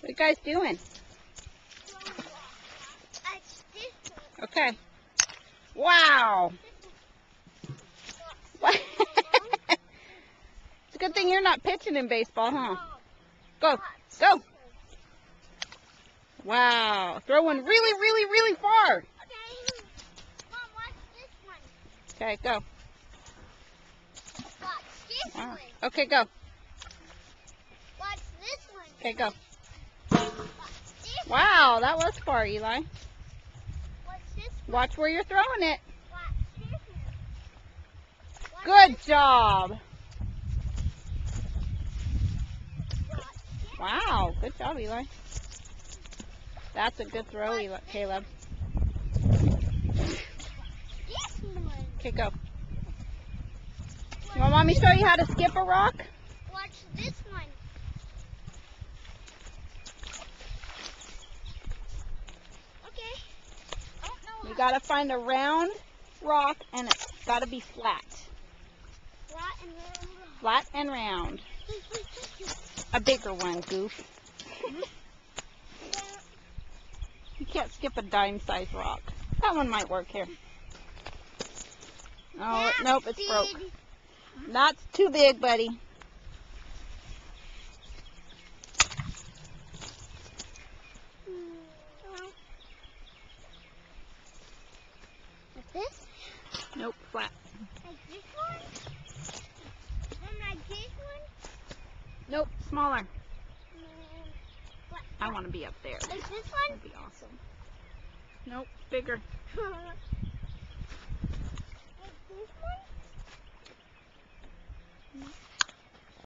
What you guys doing? Okay. Wow. What? It's a good thing you're not pitching in baseball, huh? Go. Go. Wow. Throwing really, really, really far. Mom, watch this one. Okay, go. Watch this Wow. one. Okay, go. Watch this one. Okay, go. Watch this Wow, that was far, Eli. one. Watch this one. Watch where you're throwing it. Watch this one. Watch Good this job. one. Watch this Wow, good job, Eli. That's a good throw, Eli. Caleb. one. Okay, go. You want mommy to show you how to skip a rock? Watch this one. Okay. I don't know You gotta find a round rock and it's gotta be flat. Flat and round. Flat and round. A bigger one, goof. You can't skip a dime-sized rock. That one might work here. Oh, nope, it's broke. That's too big, buddy. Like this? Nope, flat. Like this one? And like this one? Nope, smaller. What? I want to be up there. Like this one? That'd be awesome. Nope, bigger. Like this one?